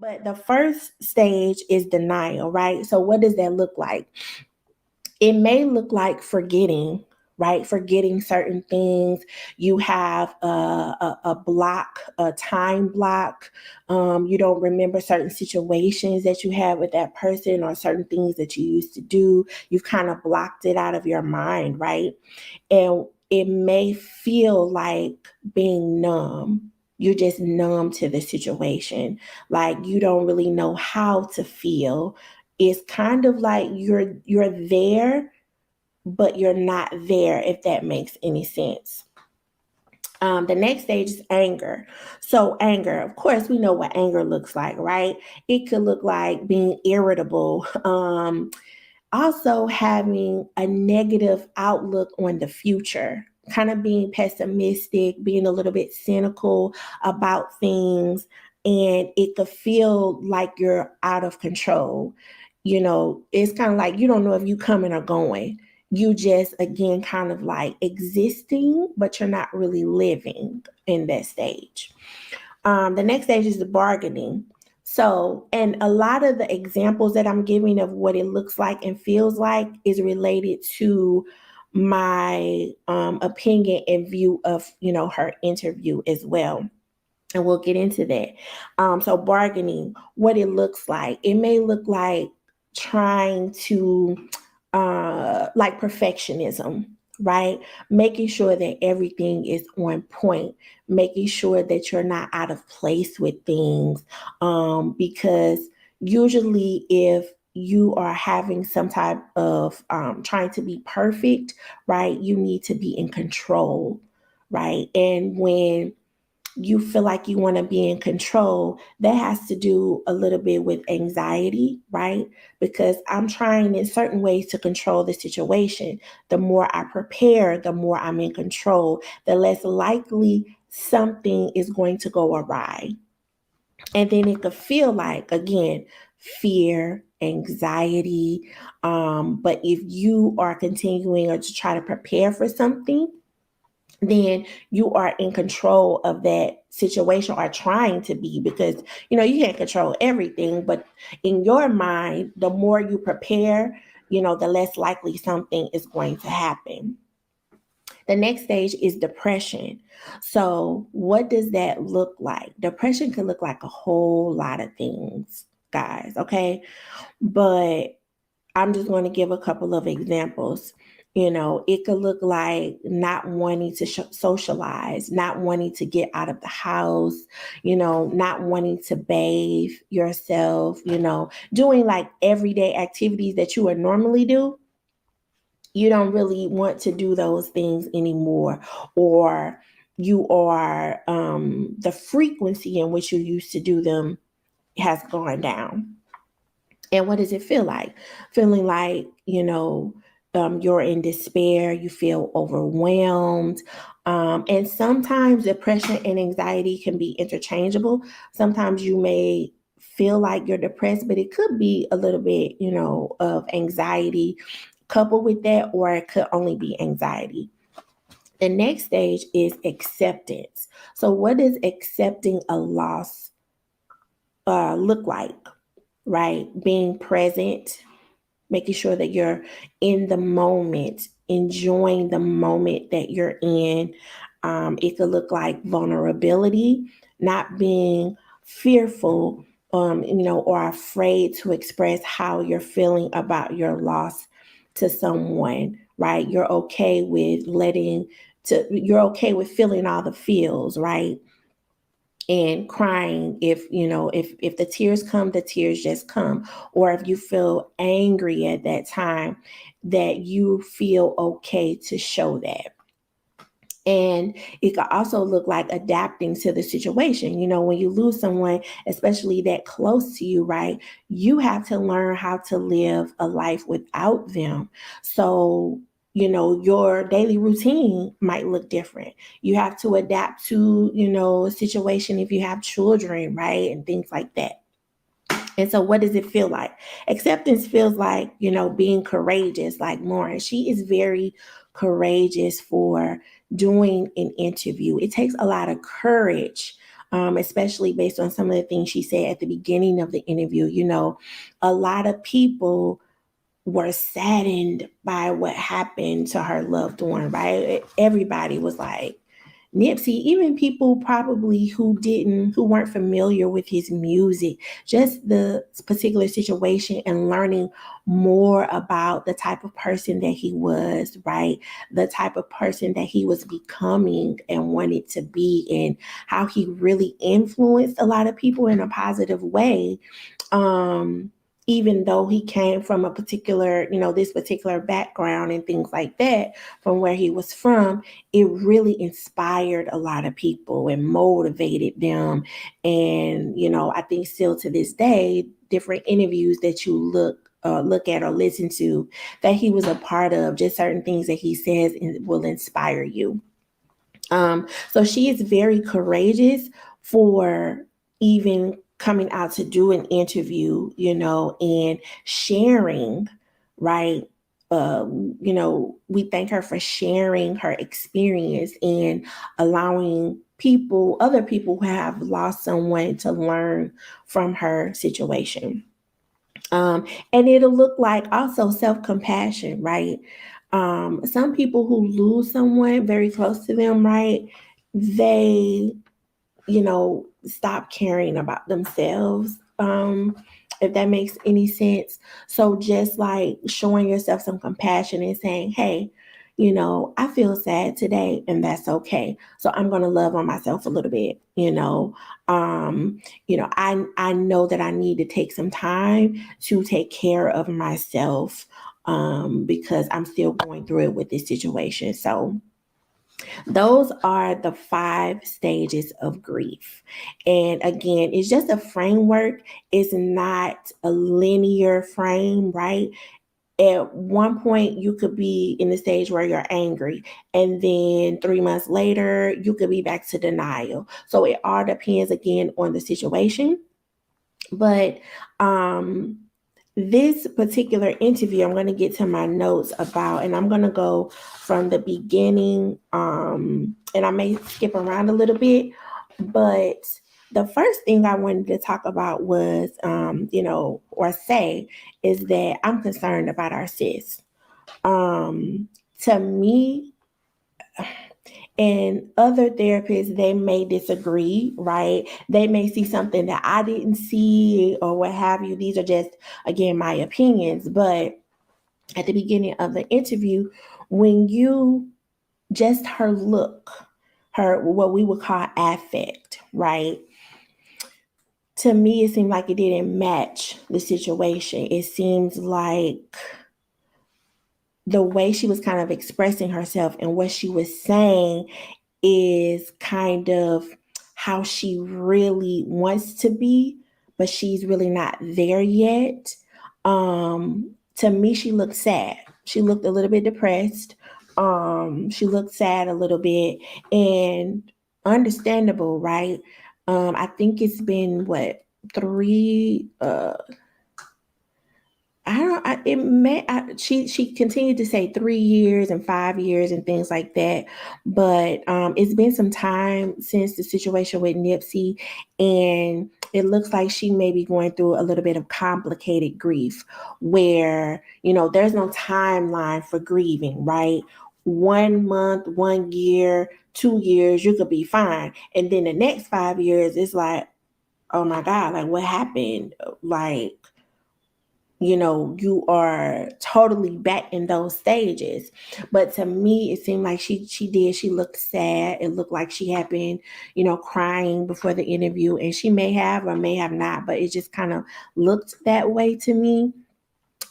But the first stage is denial, right? So what does that look like? It may look like forgetting, right? Forgetting certain things. You have a block, a time block. You don't remember certain situations that you had with that person or certain things that you used to do. You've kind of blocked it out of your mind, right? And it may feel like being numb. You're just numb to the situation. Like you don't really know how to feel. It's kind of like you're there, but you're not there, if that makes any sense. The next stage is anger. So, anger, of course, we know what anger looks like, right? It could look like being irritable, also having a negative outlook on the future, kind of being pessimistic, being a little bit cynical about things, and it could feel like you're out of control. It's kind of like you don't know if you coming or going. You just again kind of like existing, but you're not really living in that stage. The next stage is the bargaining. So, and a lot of the examples that I'm giving of what it looks like and feels like is related to my opinion and view of her interview as well, and we'll get into that. So bargaining, what it looks like, it may look like trying to like perfectionism, right? Making sure that everything is on point, making sure that you're not out of place with things. Because usually, if you are having some type of trying to be perfect, right, you need to be in control, right? And when you feel like you want to be in control, that has to do a little bit with anxiety, right? Because I'm trying in certain ways to control the situation. The more I prepare, the more I'm in control, the less likely something is going to go awry. And then it could feel like, again, fear, anxiety. But if you are continuing or to try to prepare for something, then you are in control of that situation or trying to be, because you can't control everything, but in your mind, the more you prepare, the less likely something is going to happen. The next stage is depression. So what does that look like? Depression can look like a whole lot of things, guys, okay? But I'm just going to give a couple of examples. It could look like not wanting to socialize, not wanting to get out of the house, not wanting to bathe yourself, doing like everyday activities that you would normally do. You don't really want to do those things anymore, or you are, the frequency in which you used to do them has gone down. And what does it feel like? Feeling like, you're in despair, you feel overwhelmed. And sometimes depression and anxiety can be interchangeable. Sometimes you may feel like you're depressed, but it could be a little bit, of anxiety coupled with that, or it could only be anxiety. The next stage is acceptance. So, what does accepting a loss look like? Right? Being present, making sure that you're in the moment, enjoying the moment that you're in. It could look like vulnerability, not being fearful, or afraid to express how you're feeling about your loss to someone, right? You're okay with feeling all the feels, right? And crying, if the tears come, the tears just come. Or if you feel angry at that time, that you feel okay to show that. And it could also look like adapting to the situation. When you lose someone, especially that close to you, right, you have to learn how to live a life without them. So, your daily routine might look different. You have to adapt to, a situation if you have children, right, and things like that. And so what does it feel like? Acceptance feels like, being courageous. Like Lauren, she is very courageous for doing an interview. It takes a lot of courage especially based on some of the things she said at the beginning of the interview. A lot of people were saddened by what happened to her loved one, right? Everybody was like, Nipsey, even people probably who weren't familiar with his music, just the particular situation and learning more about the type of person that he was, right? The type of person that he was becoming and wanted to be, and how he really influenced a lot of people in a positive way. um Even though he came from a particular, this particular background and things like that, from where he was from, it really inspired a lot of people and motivated them. And I think still to this day, different interviews that you look at or listen to that he was a part of, just certain things that he says will inspire you. So she is very courageous for even coming out to do an interview, and sharing, right? We thank her for sharing her experience and allowing other people who have lost someone, to learn from her situation. And it'll look like also self compassion, right? Some people who lose someone very close to them, right? They, stop caring about themselves. If that makes any sense. So just like showing yourself some compassion and saying, hey, I feel sad today and that's okay. So I'm going to love on myself a little bit, I know that I need to take some time to take care of myself, because I'm still going through it with this situation. So those are the 5 stages of grief. And again, it's just a framework. It's not a linear frame, right? At one point, you could be in the stage where you're angry, and then 3 months later, you could be back to denial. So it all depends again on the situation. But um, this particular interview, I'm going to get to my notes about, and I'm going to go from the beginning, and I may skip around a little bit, but the first thing I wanted to talk about was, or say, is that I'm concerned about our sis. Um, to me, and other therapists, they may disagree, right? They may see something that I didn't see or what have you. These are just, again, my opinions. But at the beginning of the interview, when you just her look, her what we would call affect, right? To me, it seemed like it didn't match the situation. It seems like the way she was kind of expressing herself and what she was saying is kind of how she really wants to be, but she's really not there yet. To me, she looked sad. She looked a little bit depressed. She looked sad a little bit, and understandable, right? I think it's been what, three I don't. It may. She continued to say 3 years and 5 years and things like that, but it's been some time since the situation with Nipsey, and it looks like she may be going through a little bit of complicated grief, where there's no timeline for grieving, right? 1 month, 1 year, 2 years, you could be fine, and then the next 5 years, it's like, oh my God, like what happened, like you are totally back in those stages. But to me, it seemed like she looked sad. It looked like she had been, crying before the interview, and she may have or may have not, but it just kind of looked that way to me.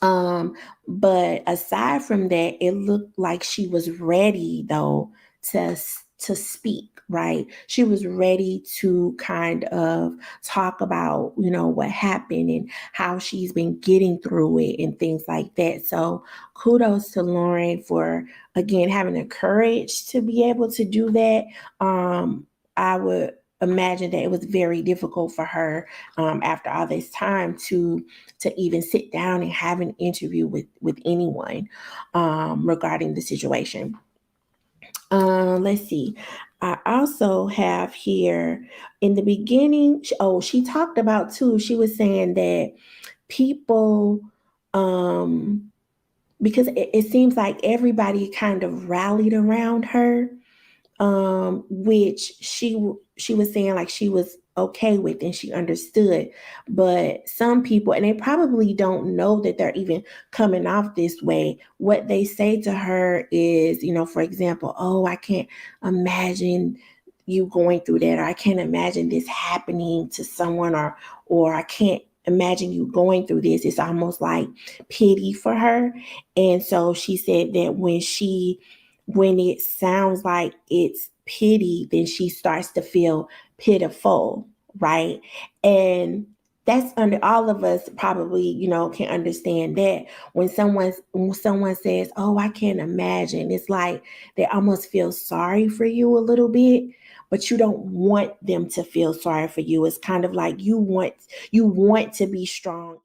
Um, but aside from that, it looked like she was ready though to speak, right? She was ready to kind of talk about, what happened and how she's been getting through it and things like that. So kudos to Lauren for again having the courage to be able to do that. I would imagine that it was very difficult for her, after all this time, to even sit down and have an interview with anyone, regarding the situation. Let's see. I also have here in the beginning, she talked about too, she was saying that people, um, because it seems like everybody kind of rallied around her, which she was saying like she was okay with and she understood. But some people, and they probably don't know that they're even coming off this way, what they say to her is, for example, oh, I can't imagine you going through that, or I can't imagine this happening to someone, or I can't imagine you going through this. It's almost like pity for her. And so she said that when it sounds like it's pity, then she starts to feel pitiful, right? And that's under all of us probably, can understand that when someone says, "Oh, I can't imagine," it's like they almost feel sorry for you a little bit, but you don't want them to feel sorry for you. It's kind of like you want to be strong.